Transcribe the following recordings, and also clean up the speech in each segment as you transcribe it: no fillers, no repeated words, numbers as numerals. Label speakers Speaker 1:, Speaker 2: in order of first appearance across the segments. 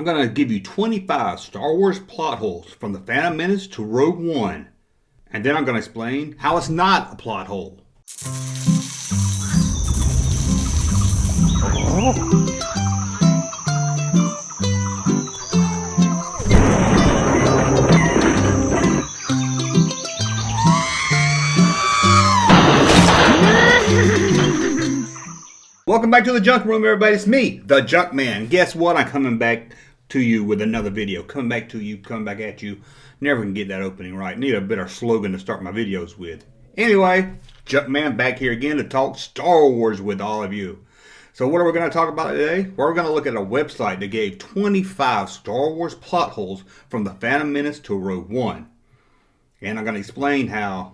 Speaker 1: I'm going to give you 25 Star Wars plot holes from The Phantom Menace to Rogue One. And then I'm going to explain how it's not a plot hole. Welcome back to the Junk Room, everybody. It's me, the Junkman. Guess what? I'm coming back to you with another video. Coming back to you, coming back at you. Never can get that opening right. Need a better slogan to start my videos with. Anyway, Junkman back here again to talk Star Wars with all of you. So what are we going to talk about today? We're going to look at a website that gave 25 Star Wars plot holes from The Phantom Menace to Rogue One. And I'm going to explain how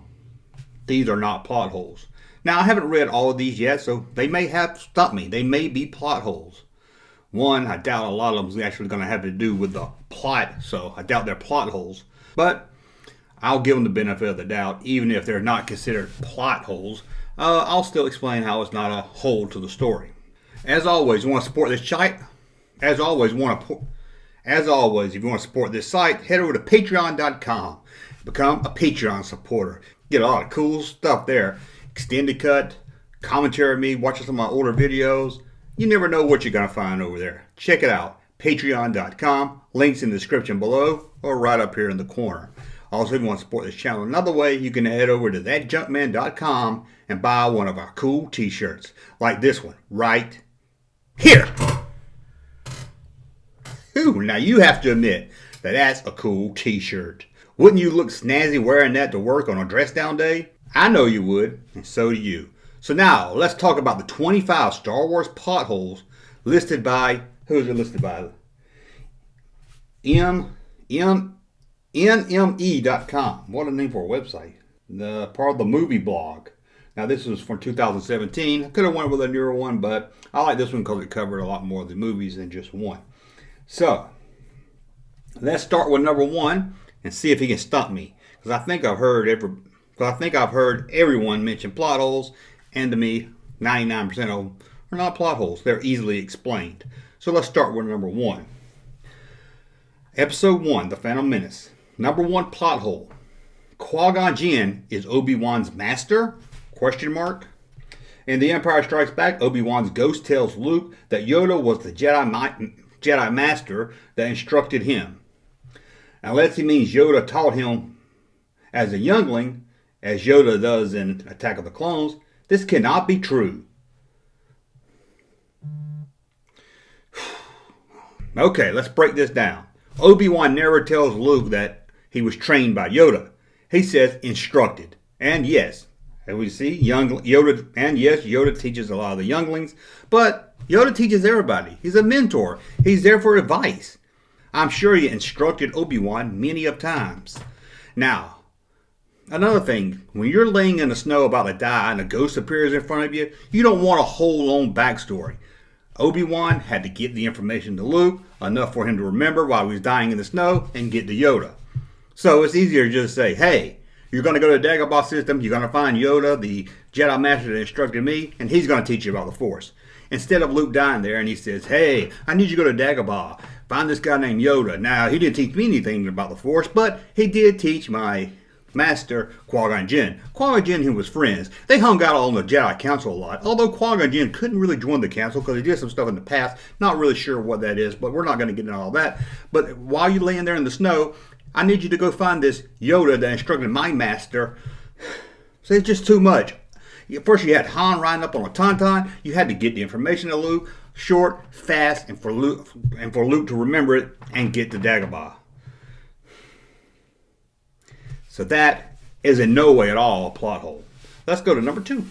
Speaker 1: these are not plot holes. Now, I haven't read all of these yet, so they may have stumped me. They may be plot holes. One, I doubt a lot of them is actually going to have to do with the plot, so I doubt they're plot holes. But I'll give them the benefit of the doubt, even if they're not considered plot holes. I'll still explain how it's not a hole to the story. As always, you want to support this site? As always, if you want to support this site, head over to patreon.com. Become a Patreon supporter. Get a lot of cool stuff there. Extended cut, commentary of me, watching some of my older videos. You never know what you're going to find over there. Check it out. Patreon.com. Links in the description below or right up here in the corner. Also, if you want to support this channel another way, you can head over to thatjunkman.com and buy one of our cool t-shirts. Like this one right here. Ooh, now you have to admit that that's a cool t-shirt. Wouldn't you look snazzy wearing that to work on a dress down day? I know you would, and so do you. So now, let's talk about the 25 Star Wars plot holes listed by, who is it listed by? NME.com. What a name for a website. The part of the movie blog. Now, this was from 2017. I could have went with a newer one, but I like this one because it covered a lot more of the movies than just one. So, let's start with number one and see if he can stump me. Because I think I've heard everyone mention plot holes, and to me, 99% of them are not plot holes. They're easily explained. So let's start with number one. Episode 1, The Phantom Menace. Number one plot hole. Qui-Gon Jinn is Obi-Wan's master? Question mark. In The Empire Strikes Back, Obi-Wan's ghost tells Luke that Yoda was the Jedi master that instructed him. Unless he means Yoda taught him as a youngling, as Yoda does in Attack of the Clones, this cannot be true. Okay, let's break this down. Obi-Wan never tells Luke that he was trained by Yoda. He says instructed. And yes, as we see, Yoda teaches a lot of the younglings, but Yoda teaches everybody. He's a mentor. He's there for advice. I'm sure he instructed Obi-Wan many of times. Now, another thing, when you're laying in the snow about to die and a ghost appears in front of you, you don't want a whole long backstory. Obi-Wan had to get the information to Luke, enough for him to remember while he was dying in the snow, and get to Yoda. So it's easier to just say, hey, you're going to go to the Dagobah system, you're going to find Yoda, the Jedi Master that instructed me, and he's going to teach you about the Force. Instead of Luke dying there and he says, hey, I need you to go to Dagobah, find this guy named Yoda. Now, he didn't teach me anything about the Force, but he did teach my master, Qui-Gon Jinn. Qui-Gon Jinn and him was friends. They hung out on the Jedi Council a lot, although Qui-Gon Jinn couldn't really join the Council because he did some stuff in the past. Not really sure what that is, but we're not going to get into all that. But while you're laying there in the snow, I need you to go find this Yoda that instructed my master. So it's just too much. First you had Han riding up on a tauntaun. You had to get the information to Luke, short, fast, and for Luke to remember it and get to Dagobah. So that is in no way at all a plot hole. Let's go to number 2.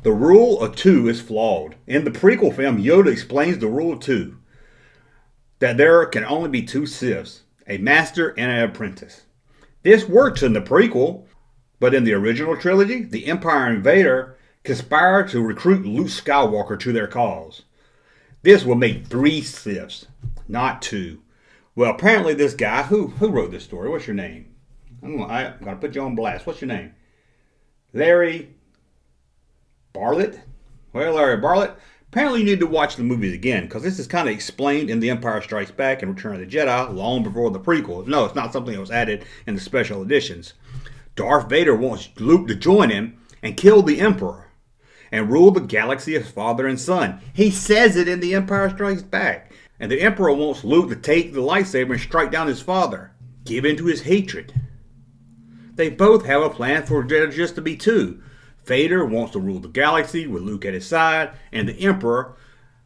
Speaker 1: The rule of 2 is flawed. In the prequel film, Yoda explains the rule of 2. That there can only be 2 Siths, a master and an apprentice. This works in the prequel, but in the original trilogy, the Empire and Vader conspire to recruit Luke Skywalker to their cause. This will make 3 Siths, not 2. Well, apparently this guy, who wrote this story? What's your name? I'm going to put you on blast. What's your name? Larry Bartlett? Well, Larry Bartlett Apparently you need to watch the movies again, because this is kind of explained in The Empire Strikes Back and Return of the Jedi long before the prequels. No, it's not something that was added in the special editions. Darth Vader wants Luke to join him and kill the Emperor and rule the galaxy as father and son. He says it in The Empire Strikes Back. And the Emperor wants Luke to take the lightsaber and strike down his father, give in to his hatred. They both have a plan for there just to be two. Vader wants to rule the galaxy with Luke at his side, and the Emperor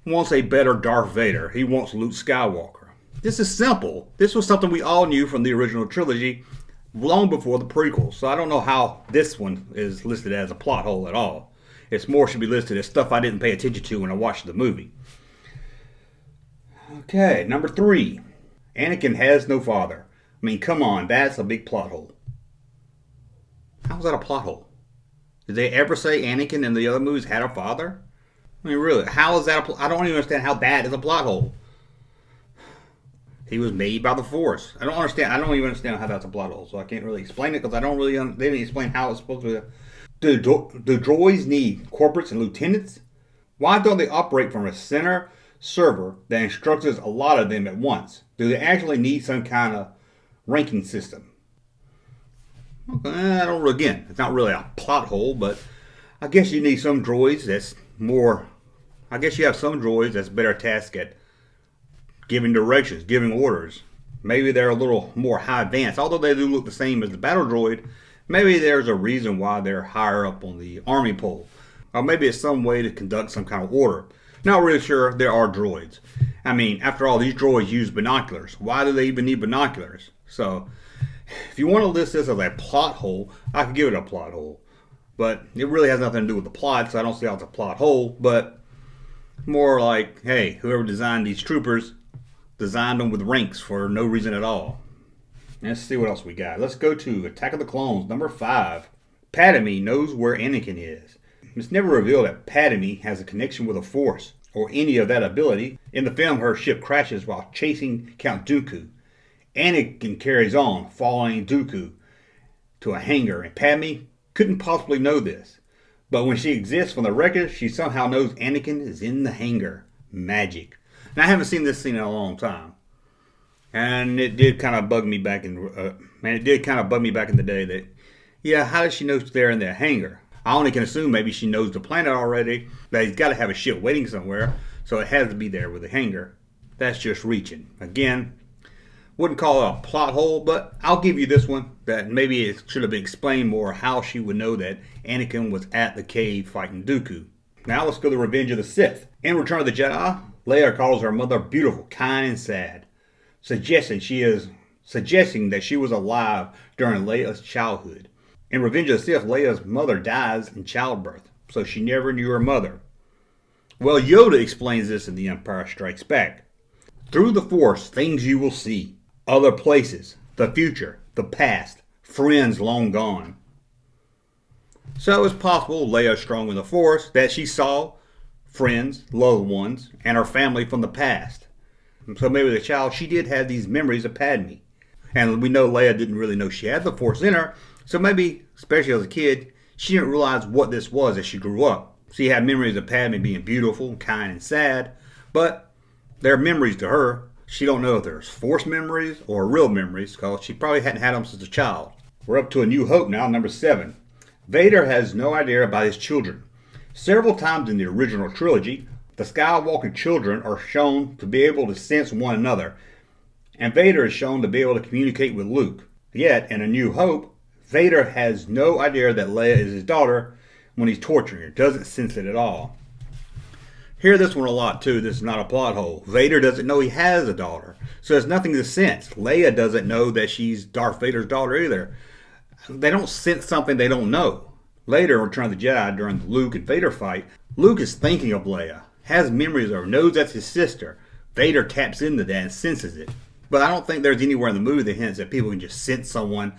Speaker 1: wants a better Darth Vader. He wants Luke Skywalker. This is simple. This was something we all knew from the original trilogy long before the prequels, so I don't know how this one is listed as a plot hole at all. It's more should be listed as stuff I didn't pay attention to when I watched the movie. Okay, number 3. Anakin has no father. I mean, come on, that's a big plot hole. How's that a plot hole? Did they ever say Anakin in the other movies had a father? I mean, really, how is that I don't even understand how that is a plot hole. He was made by the Force. I don't even understand how that's a plot hole, so I can't really explain it because I don't really, they didn't explain how it's supposed to be. Do droids need corporates and lieutenants? Why don't they operate from a center server that instructs a lot of them at once? Do they actually need some kind of ranking system? Okay, again, it's not really a plot hole, but I guess you need some droids that's more, I guess you have some droids that's better tasked at giving directions, giving orders. Maybe they're a little more high advanced, although they do look the same as the battle droid. Maybe there's a reason why they're higher up on the army pole. Or maybe it's some way to conduct some kind of order. Not really sure. There are droids. I mean, after all, these droids use binoculars. Why do they even need binoculars? So, if you want to list this as a plot hole, I could give it a plot hole. But it really has nothing to do with the plot, so I don't see how it's a plot hole. But more like, hey, whoever designed these troopers designed them with ranks for no reason at all. Let's see what else we got. Let's go to Attack of the Clones, number 5. Padme knows where Anakin is. It's never revealed that Padme has a connection with the Force or any of that ability. In the film, her ship crashes while chasing Count Dooku. Anakin carries on, following Dooku to a hangar, and Padme couldn't possibly know this. But when she exists from the wreckage, she somehow knows Anakin is in the hangar. Magic. And I haven't seen this scene in a long time. And it did kind of bug me back in the day that, yeah, how does she know it's there in that hangar? I only can assume maybe she knows the planet already, but he's got to have a ship waiting somewhere, so it has to be there with a hangar. That's just reaching. Again, wouldn't call it a plot hole, but I'll give you this one, that maybe it should have been explained more how she would know that Anakin was at the cave fighting Dooku. Now let's go to Revenge of the Sith. In Return of the Jedi, Leia calls her mother beautiful, kind, and sad, suggesting that she was alive during Leia's childhood. In Revenge of the Sith, Leia's mother dies in childbirth, so she never knew her mother. Well, Yoda explains this in The Empire Strikes Back. Through the Force, things you will see. Other places, the future, the past, friends long gone. So it's possible Leia is strong in the Force, that she saw friends, loved ones, and her family from the past. So maybe the child, she did have these memories of Padme. And we know Leia didn't really know she had the Force in her, so maybe, especially as a kid, she didn't realize what this was as she grew up. She had memories of Padme being beautiful, kind, and sad, but they're memories to her. She don't know if there's Force memories or real memories, because she probably hadn't had them since a child. We're up to A New Hope now, number 7. Vader has no idea about his children. Several times in the original trilogy, the Skywalker children are shown to be able to sense one another, and Vader is shown to be able to communicate with Luke. Yet, in A New Hope, Vader has no idea that Leia is his daughter when he's torturing her. Doesn't sense it at all. Hear this one a lot too. This is not a plot hole. Vader doesn't know he has a daughter, so there's nothing to sense. Leia doesn't know that she's Darth Vader's daughter either. They don't sense something they don't know. Later in Return of the Jedi, during the Luke and Vader fight, Luke is thinking of Leia, has memories of her, knows that's his sister. Vader taps into that and senses it. But I don't think there's anywhere in the movie that hints that people can just sense someone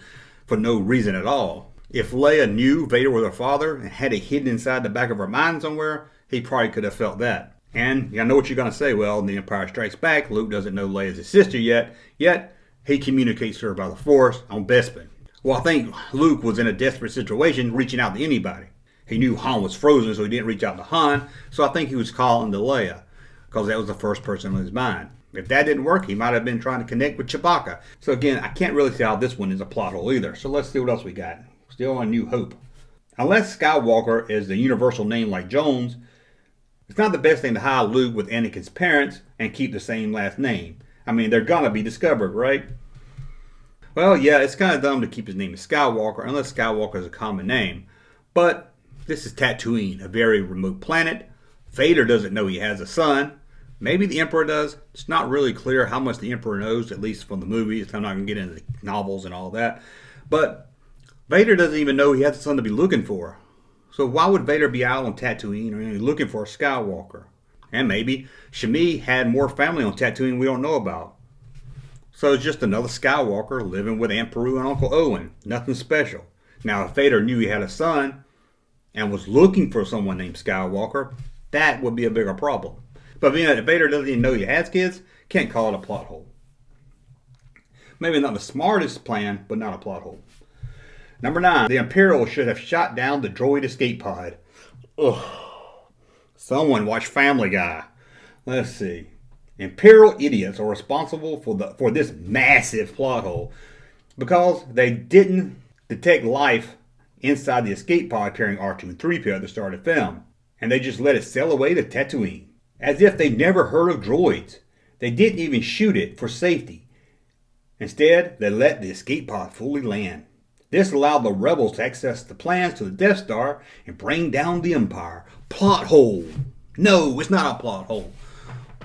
Speaker 1: for no reason at all. If Leia knew Vader was her father and had it hidden inside the back of her mind somewhere, he probably could have felt that. And I know what you're going to say. Well, in The Empire Strikes Back, Luke doesn't know Leia's his sister yet he communicates to her by the Force on Bespin. Well, I think Luke was in a desperate situation, reaching out to anybody. He knew Han was frozen, so he didn't reach out to Han. So I think he was calling to Leia, because that was the first person on his mind. If that didn't work, he might have been trying to connect with Chewbacca. So again, I can't really see how this one is a plot hole either. So let's see what else we got. Still on New Hope. Unless Skywalker is the universal name like Jones, it's not the best thing to hide Luke with Anakin's parents and keep the same last name. I mean, they're gonna be discovered, right? Well, yeah, it's kind of dumb to keep his name as Skywalker unless Skywalker is a common name. But this is Tatooine, a very remote planet. Vader doesn't know he has a son. Maybe the Emperor does. It's not really clear how much the Emperor knows, at least from the movies. I'm not going to get into the novels and all that. But Vader doesn't even know he has a son to be looking for. So why would Vader be out on Tatooine or looking for a Skywalker? And maybe Shmi had more family on Tatooine we don't know about. So it's just another Skywalker living with Aunt Beru and Uncle Owen. Nothing special. Now, if Vader knew he had a son and was looking for someone named Skywalker, that would be a bigger problem. But being that Vader doesn't even know he has kids, can't call it a plot hole. Maybe not the smartest plan, but not a plot hole. Number 9. The Imperial should have shot down the droid escape pod. Ugh. Someone watch Family Guy. Let's see. Imperial idiots are responsible for this massive plot hole because they didn't detect life inside the escape pod carrying R2 and 3PO at the start of the film. And they just let it sail away to Tatooine. As if they never heard of droids. They didn't even shoot it for safety. Instead, they let the escape pod fully land. This allowed the rebels to access the plans to the Death Star and bring down the Empire. Plot hole. No, it's not a plot hole.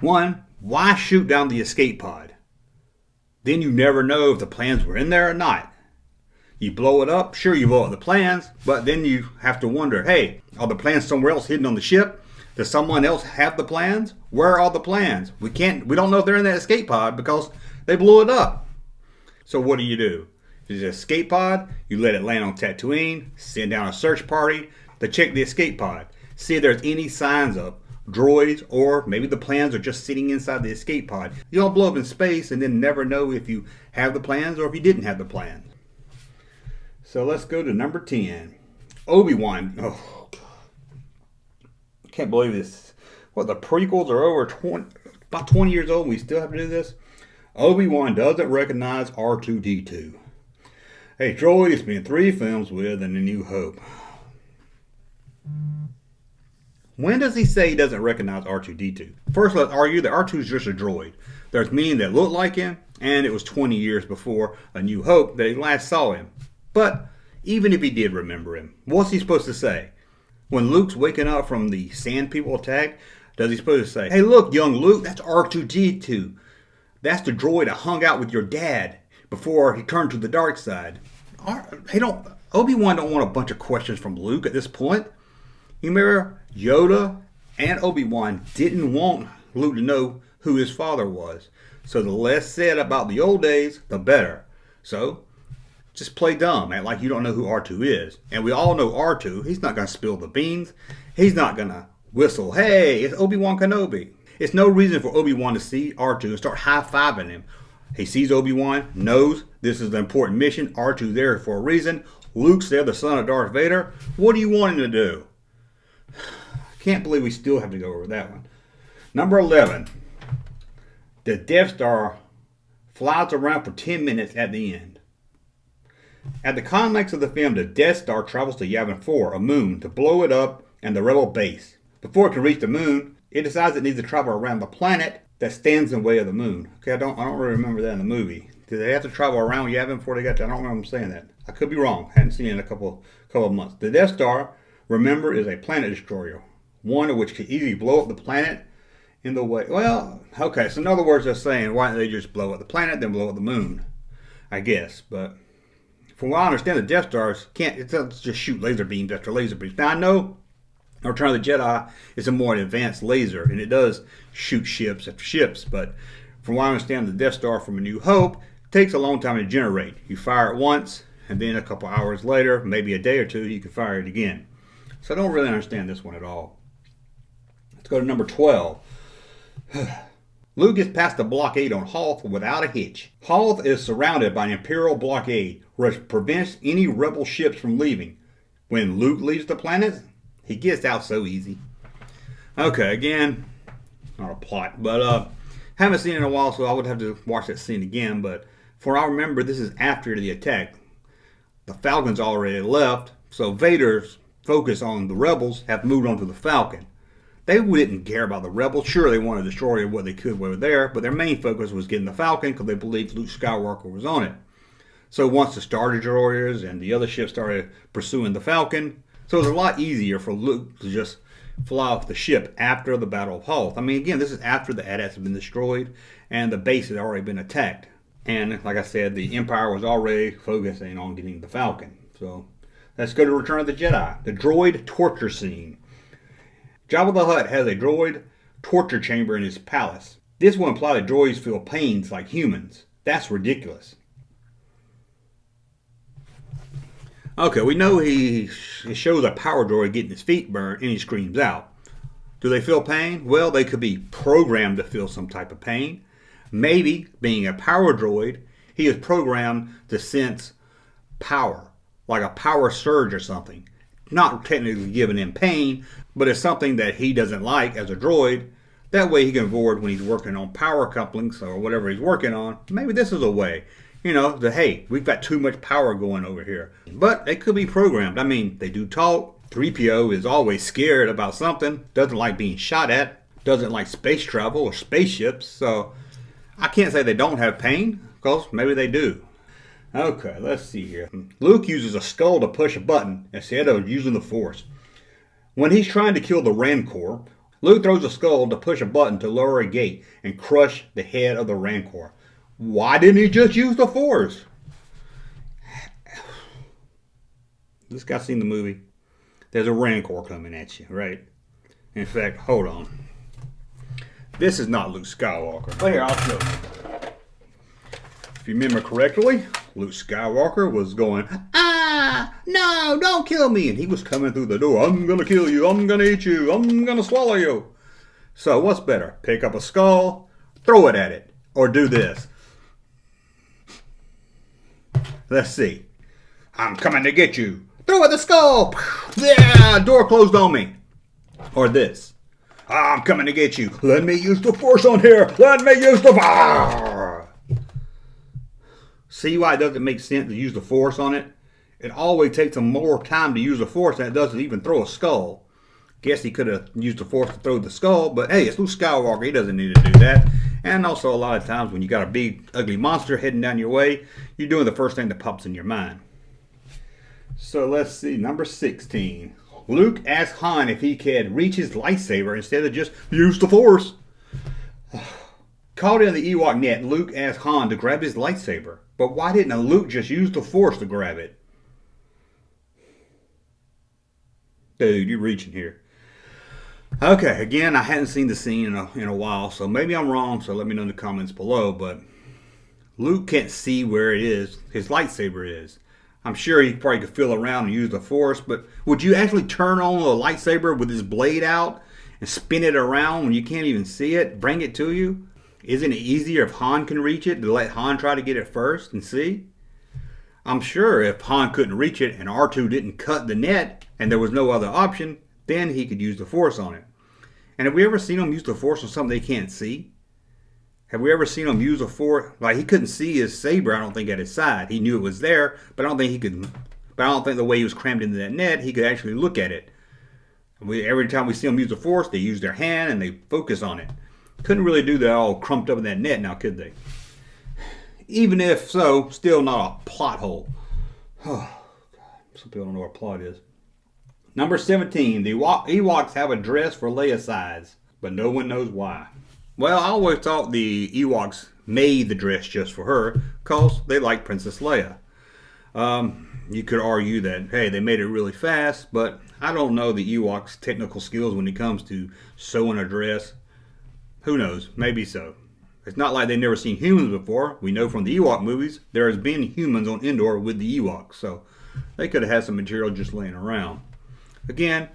Speaker 1: 1. Why shoot down the escape pod? Then you never know if the plans were in there or not. You blow it up, sure you blow up the plans, but then you have to wonder, hey, are the plans somewhere else hidden on the ship? Does someone else have the plans? Where are the plans? We don't know if they're in that escape pod because they blew it up. So what do? There's an escape pod, you let it land on Tatooine, send down a search party to check the escape pod. See if there's any signs of droids, or maybe the plans are just sitting inside the escape pod. You don't blow up in space and then never know if you have the plans or if you didn't have the plans. So let's go to number 10. Obi-Wan. Oh, God. I can't believe this. What, the prequels are about 20 years old and we still have to do this? Obi-Wan doesn't recognize R2-D2. A droid he's been 3 films with in A New Hope. When does he say he doesn't recognize R2-D2? First, let's argue that R2 is just a droid. There's many that look like him, and it was 20 years before A New Hope that he last saw him. But even if he did remember him, what's he supposed to say? When Luke's waking up from the Sand People attack, does he supposed to say, hey look, young Luke, that's R2-D2. That's the droid that hung out with your dad before he turned to the dark side. Obi-Wan don't want a bunch of questions from Luke at this point. You remember, Yoda and Obi-Wan didn't want Luke to know who his father was. So the less said about the old days, the better. So, just play dumb, act like you don't know who R2 is. And we all know R2, he's not going to spill the beans. He's not going to whistle, hey, it's Obi-Wan Kenobi. It's no reason for Obi-Wan to see R2 and start high-fiving him. He sees Obi-Wan, knows this is an important mission. R2's there for a reason. Luke's there, the son of Darth Vader. What do you want him to do? Can't believe we still have to go over that one. Number 11. The Death Star flies around for 10 minutes at the end. At the climax of the film, the Death Star travels to Yavin 4, a moon, to blow it up and the rebel base. Before it can reach the moon, it decides it needs to travel around the planet that stands in the way of the moon. Okay, I don't really remember that in the movie. Did they have to travel around Yavin before they got there? I don't remember them saying that. I could be wrong. Hadn't seen it in a couple of months. The Death Star, remember, is a planet destroyer. One of which could easily blow up the planet in the way. Well, okay, so in other words, they're saying, why don't they just blow up the planet, then blow up the moon? I guess, but from what I understand, the Death Stars it doesn't just shoot laser beams after laser beams. Now, I know Return of the Jedi is a more advanced laser, and it does shoot ships after ships, but from what I understand, the Death Star from A New Hope takes a long time to generate. You fire it once, and then a couple hours later, maybe a day or two, you can fire it again. So I don't really understand this one at all. Let's go to number 12. Luke gets past the blockade on Hoth without a hitch. Hoth is surrounded by an Imperial blockade, which prevents any rebel ships from leaving. When Luke leaves the planet, He gets out so easy. Okay, again, not a plot, but haven't seen it in a while, so I would have to watch that scene again. But for I remember, this is after the attack. The Falcon's already left, so Vader's focus on the rebels have moved on to the Falcon. They didn't care about the rebels. Sure, they wanted to destroy what they could over there, but their main focus was getting the Falcon because they believed Luke Skywalker was on it. So once the Star Destroyers and the other ships started pursuing the Falcon, so it was a lot easier for Luke to just fly off the ship after the Battle of Hoth. I mean, again, this is after the AT-ATs have been destroyed and the base had already been attacked. And like I said, the Empire was already focusing on getting the Falcon. So let's go to Return of the Jedi, the droid torture scene. Jabba the Hutt has a droid torture chamber in his palace. This will imply that droids feel pains like humans. That's ridiculous. Okay, we know it shows a power droid getting his feet burned and he screams out. Do they feel pain? Well, they could be programmed to feel some type of pain. Maybe, being a power droid, he is programmed to sense power, like a power surge or something. Not technically giving him pain, but it's something that he doesn't like as a droid. That way he can avoid when he's working on power couplings or whatever he's working on. Maybe this is a way. Hey, we've got too much power going over here. But they could be programmed. I mean, they do talk. 3PO is always scared about something. Doesn't like being shot at. Doesn't like space travel or spaceships. So I can't say they don't have pain, because maybe they do. Okay, let's see here. Luke uses a skull to push a button instead of using the Force. When he's trying to kill the Rancor, Luke throws a skull to push a button to lower a gate and crush the head of the Rancor. Why didn't he just use the Force? This guy's seen the movie. There's a Rancor coming at you, right? In fact, hold on. This is not Luke Skywalker. But here, I'll show you. If you remember correctly, Luke Skywalker was going, no, don't kill me. And he was coming through the door. I'm going to kill you. I'm going to eat you. I'm going to swallow you. So what's better? Pick up a skull, throw it at it, or do this? Let's see. I'm coming to get you. Throw at the skull. Yeah, door closed on me. Or this. I'm coming to get you. Let me use the Force on here. Let me use the... See why it doesn't make sense to use the Force on it? It always takes him more time to use the Force than it does to even throw a skull. Guess he could have used the Force to throw the skull, but hey, it's Luke Skywalker. He doesn't need to do that. And also a lot of times when you got a big, ugly monster heading down your way, you're doing the first thing that pops in your mind. So let's see, number 16. Luke asks Han if he can reach his lightsaber instead of just use the Force. Caught in the Ewok net, Luke asked Han to grab his lightsaber. But why didn't Luke just use the Force to grab it? Dude, you're reaching here. Okay, again, I hadn't seen the scene in a while, so maybe I'm wrong, so let me know in the comments below. But Luke can't see where it is, his lightsaber is. I'm sure he probably could feel around and use the Force, but would you actually turn on a lightsaber with his blade out and spin it around when you can't even see it, bring it to you? Isn't it easier if Han can reach it to let Han try to get it first and see? I'm sure if Han couldn't reach it and R2 didn't cut the net and there was no other option, then he could use the Force on it. And have we ever seen him use the Force on something they can't see? Have we ever seen him use a Force? Like, he couldn't see his saber, I don't think, at his side. He knew it was there, but I don't think he could. But I don't think the way he was crammed into that net, he could actually look at it. Every time we see them use the Force, they use their hand and they focus on it. Couldn't really do that all crumped up in that net now, could they? Even if so, still not a plot hole. Oh, God. Some people don't know what a plot is. Number 17. The Ewoks have a dress for Leia size, but no one knows why. Well, I always thought the Ewoks made the dress just for her because they like Princess Leia. You could argue that, hey, they made it really fast, but I don't know the Ewoks' technical skills when it comes to sewing a dress. Who knows? Maybe so. It's not like they've never seen humans before. We know from the Ewok movies, there has been humans on Endor with the Ewoks, so they could have had some material just laying around. Again,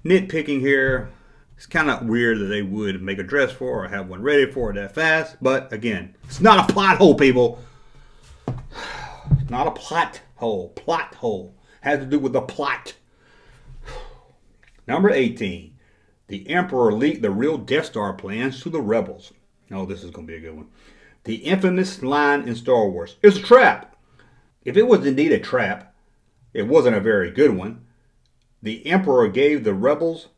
Speaker 1: nitpicking here. It's kind of weird that they would make a dress for her or have one ready for her that fast. But again, it's not a plot hole, people. It's not a plot hole. Plot hole. Has to do with the plot. Number 18. The Emperor leaked the real Death Star plans to the rebels. Oh, this is going to be a good one. The infamous line in Star Wars, "It's a trap." If it was indeed a trap, it wasn't a very good one. The Emperor gave the rebels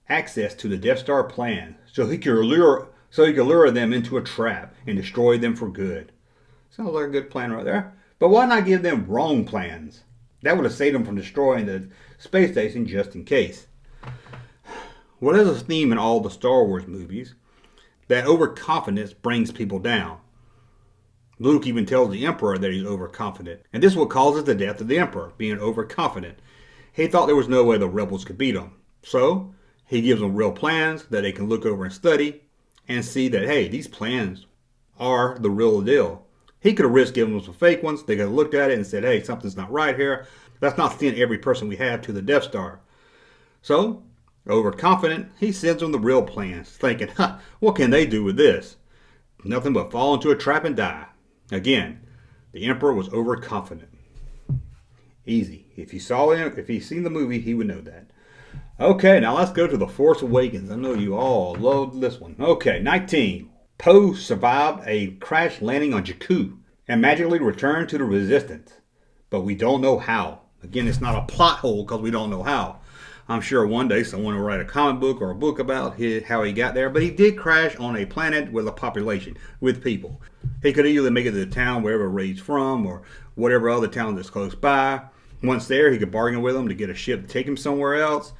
Speaker 1: access to the Death Star plan so he could lure them into a trap and destroy them for good. Sounds like a good plan right there. But why not give them wrong plans? That would have saved them from destroying the space station just in case. Well, there's a theme in all the Star Wars movies that overconfidence brings people down. Luke even tells the Emperor that he's overconfident. And this is what causes the death of the Emperor, being overconfident. He thought there was no way the rebels could beat him. So, he gives them real plans that they can look over and study and see that, hey, these plans are the real deal. He could have risked giving them some fake ones. They could have looked at it and said, hey, something's not right here. Let's not send every person we have to the Death Star. So, overconfident, he sends them the real plans, thinking, what can they do with this? Nothing but fall into a trap and die. Again, the Emperor was overconfident. Easy. If you saw him, if he's seen the movie, he would know that. Okay, now let's go to The Force Awakens. I know you all love this one. Okay, 19. Poe survived a crash landing on Jakku and magically returned to the Resistance. But we don't know how. Again, it's not a plot hole because we don't know how. I'm sure one day someone will write a comic book or a book about how he got there, but he did crash on a planet with a population, with people. He could either make it to the town wherever Rey's from or whatever other town that's close by. Once there, he could bargain with them to get a ship to take him somewhere else,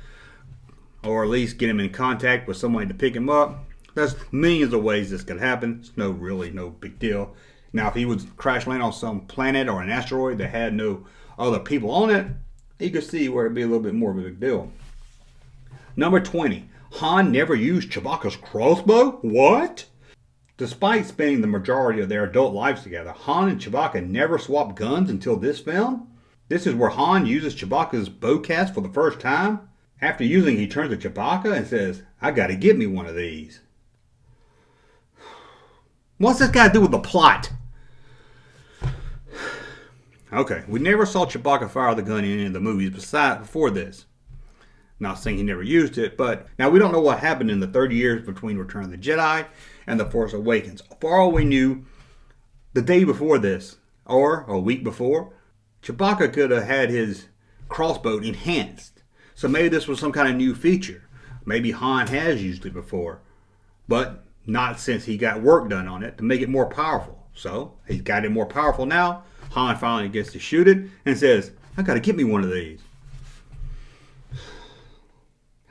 Speaker 1: or at least get him in contact with somebody to pick him up. There's millions of ways this could happen. It's really no big deal. Now, if he would crash land on some planet or an asteroid that had no other people on it, you could see where it'd be a little bit more of a big deal. Number 20. Han never used Chewbacca's crossbow? What? Despite spending the majority of their adult lives together, Han and Chewbacca never swapped guns until this film? This is where Han uses Chewbacca's bowcast for the first time? After using, he turns to Chewbacca and says, "I gotta get me one of these." What's this got to do with the plot? Okay, we never saw Chewbacca fire the gun in any of the movies before this. Not saying he never used it, but now we don't know what happened in the 30 years between Return of the Jedi and The Force Awakens. For all we knew, the day before this, or a week before, Chewbacca could have had his crossbow enhanced. So maybe this was some kind of new feature. Maybe Han has used it before, but not since he got work done on it to make it more powerful. So he's got it more powerful now. Han finally gets to shoot it and says, "I gotta get me one of these."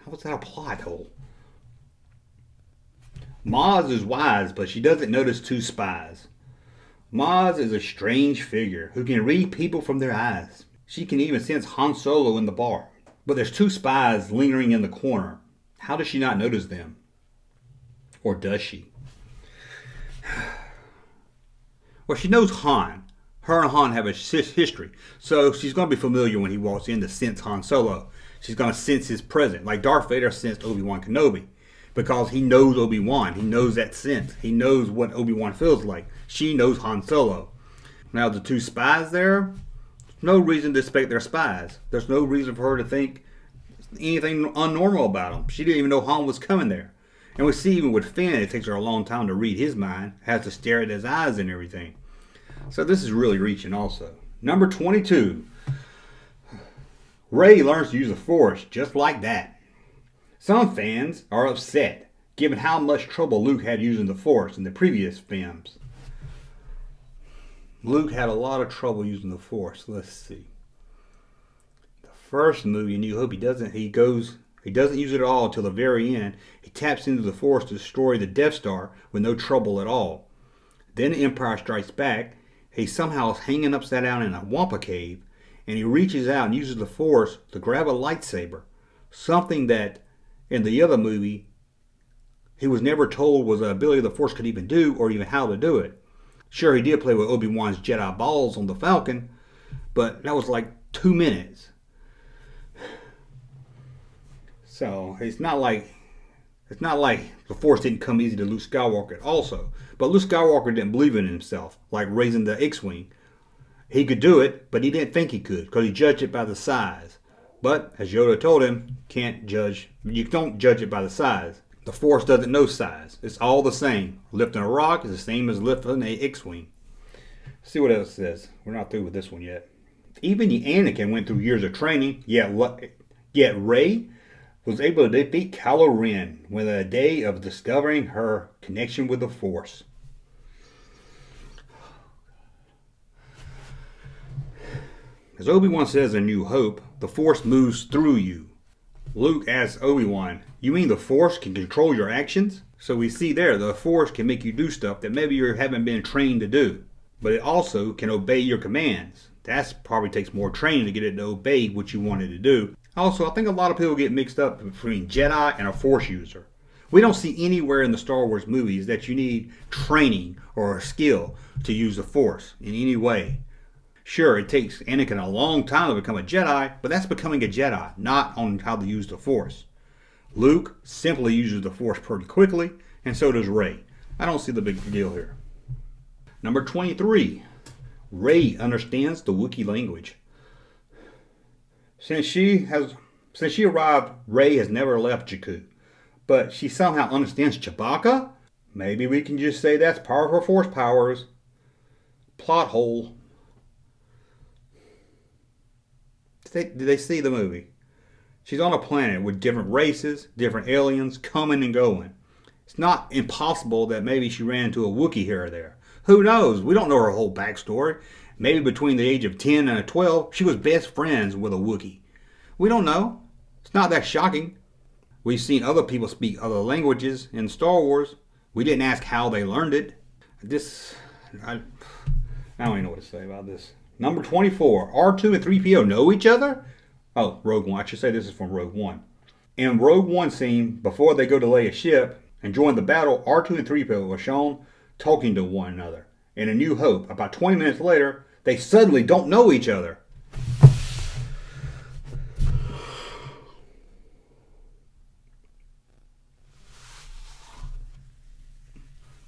Speaker 1: How's that a plot hole? Maz is wise, but she doesn't notice two spies. Maz is a strange figure who can read people from their eyes. She can even sense Han Solo in the bar. But there's two spies lingering in the corner. How does she not notice them? Or does she? Well, she knows Han. Her and Han have a history. So she's going to be familiar when he walks in to sense Han Solo. She's going to sense his presence. Like Darth Vader sensed Obi-Wan Kenobi. Because he knows Obi-Wan. He knows that sense. He knows what Obi-Wan feels like. She knows Han Solo. Now the two spies there, no reason to suspect they're spies. There's no reason for her to think anything unnormal about them. She didn't even know Han was coming there. And we see even with Finn, it takes her a long time to read his mind. Has to stare at his eyes and everything. So this is really reaching also. Number 22. Rey learns to use the Force just like that. Some fans are upset, given how much trouble Luke had using the Force in the previous films. Luke had a lot of trouble using the Force. Let's see. The first movie, New Hope, he doesn't use it at all until the very end. He taps into the Force to destroy the Death Star with no trouble at all. Then Empire Strikes Back. He somehow is hanging upside down in a Wampa cave, and he reaches out and uses the Force to grab a lightsaber. Something that in the other movie he was never told was an ability the Force could even do or even how to do it. Sure, he did play with Obi-Wan's Jedi balls on the Falcon, but that was like 2 minutes. So it's not like the Force didn't come easy to Luke Skywalker also. But Luke Skywalker didn't believe in himself, like raising the X-Wing. He could do it, but he didn't think he could because he judged it by the size. But as Yoda told him, you don't judge it by the size. The Force doesn't know size. It's all the same. Lifting a rock is the same as lifting a X-Wing. See what else it says. We're not through with this one yet. Even Anakin went through years of training, yet Rey was able to defeat Kylo Ren within a day of discovering her connection with the Force. As Obi-Wan says in New Hope, the Force moves through you. Luke asks Obi-Wan, you mean the Force can control your actions? So we see there, the Force can make you do stuff that maybe you haven't been trained to do. But it also can obey your commands. That probably takes more training to get it to obey what you wanted to do. Also, I think a lot of people get mixed up between Jedi and a Force user. We don't see anywhere in the Star Wars movies that you need training or a skill to use the Force in any way. Sure, it takes Anakin a long time to become a Jedi, but that's becoming a Jedi, not on how to use the Force. Luke simply uses the Force pretty quickly, and so does Rey. I don't see the big deal here. Number 23. Rey understands the Wookiee language. Since she arrived, Rey has never left Jakku, but she somehow understands Chewbacca? Maybe we can just say that's part of her Force powers. Plot hole. Did they see the movie? She's on a planet with different races, different aliens coming and going. It's not impossible that maybe she ran into a Wookiee here or there. Who knows? We don't know her whole backstory. Maybe between the age of 10 and 12, she was best friends with a Wookiee. We don't know. It's not that shocking. We've seen other people speak other languages in Star Wars. We didn't ask how they learned it. I don't even know what to say about this. Number 24. R2 and 3PO know each other? Oh, Rogue One. I should say this is from Rogue One. In Rogue One scene, before they go to Leia's ship and join the battle, R2 and 3PO are shown talking to one another. In A New Hope, about 20 minutes later, they suddenly don't know each other.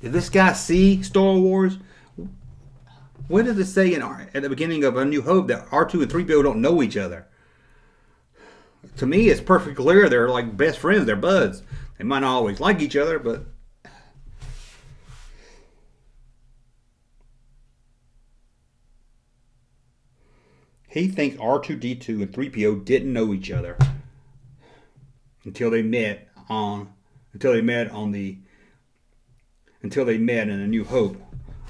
Speaker 1: Did this guy see Star Wars? When does it say at the beginning of A New Hope that R2 and 3PO don't know each other? To me, it's perfectly clear they're like best friends. They're buds. They might not always like each other, but... He thinks R2-D2 and 3PO didn't know each other until they met in A New Hope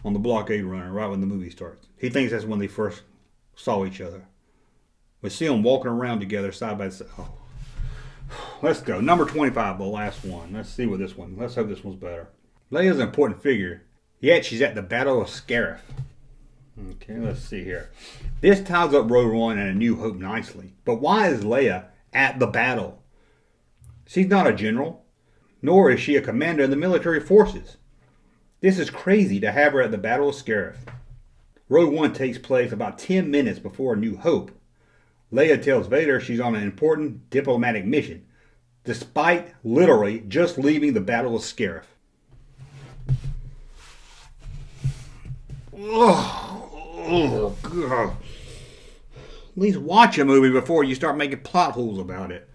Speaker 1: on the blockade runner right when the movie starts. He thinks that's when they first saw each other. We see them walking around together side by side. Oh. Let's go. Number 25, the last one. Let's see what this one. Let's hope this one's better. Leia's an important figure, yet she's at the Battle of Scarif. Okay, let's see here. This ties up Rogue One and A New Hope nicely. But why is Leia at the battle? She's not a general, nor is she a commander in the military forces. This is crazy to have her at the Battle of Scarif. Rogue One takes place about 10 minutes before A New Hope. Leia tells Vader she's on an important diplomatic mission, despite literally just leaving the Battle of Scarif. Oh, God. At least watch a movie before you start making plot holes about it.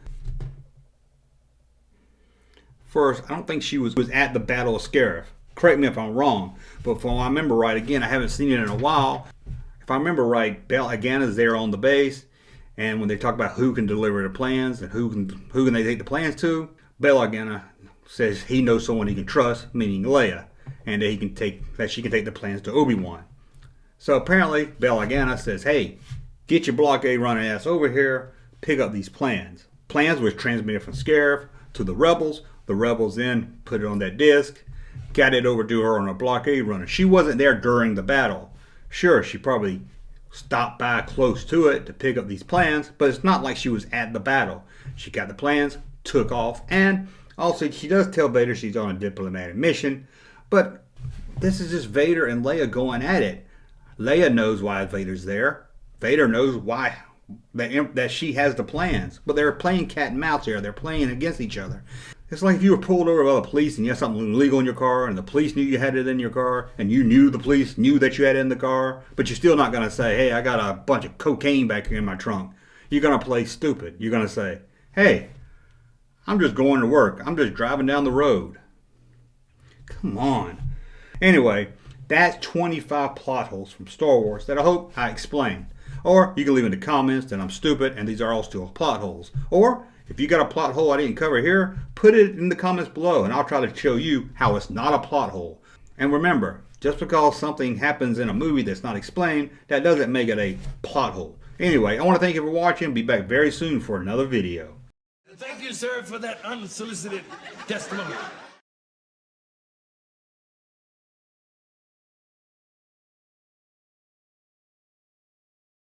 Speaker 1: First, I don't think she was at the Battle of Scarif. Correct me if I'm wrong, but if I remember right, again, I haven't seen it in a while. If I remember right, Bail Organa's there on the base, and when they talk about who can deliver the plans and who can they take the plans to, Bail Organa says he knows someone he can trust, meaning Leia, and that she can take the plans to Obi-Wan. So apparently, Bail Organa says, "Hey, get your blockade running ass over here, pick up these plans." Plans was transmitted from Scarif to the rebels. The rebels then put it on that disc, got it over to her on a blockade runner. She wasn't there during the battle. Sure, she probably stopped by close to it to pick up these plans, but it's not like she was at the battle. She got the plans, took off, and also she does tell Vader she's on a diplomatic mission, but this is just Vader and Leia going at it. Leia knows why Vader's there. Vader knows why that she has the plans, but they're playing cat and mouse here. They're playing against each other. It's like if you were pulled over by the police and you had something illegal in your car and the police knew you had it in your car and you knew the police knew that you had it in the car, but you're still not going to say, "Hey, I got a bunch of cocaine back here in my trunk." You're going to play stupid. You're going to say, hey, I'm just going to work. I'm just driving down the road. Come on. Anyway, that's 25 plot holes from Star Wars that I hope I explained. Or you can leave in the comments that I'm stupid and these are all still plot holes. Or if you got a plot hole I didn't cover here, put it in the comments below and I'll try to show you how it's not a plot hole. And remember, just because something happens in a movie that's not explained, that doesn't make it a plot hole. Anyway, I want to thank you for watching. Be back very soon for another video.
Speaker 2: Thank you, sir, for that unsolicited testimony.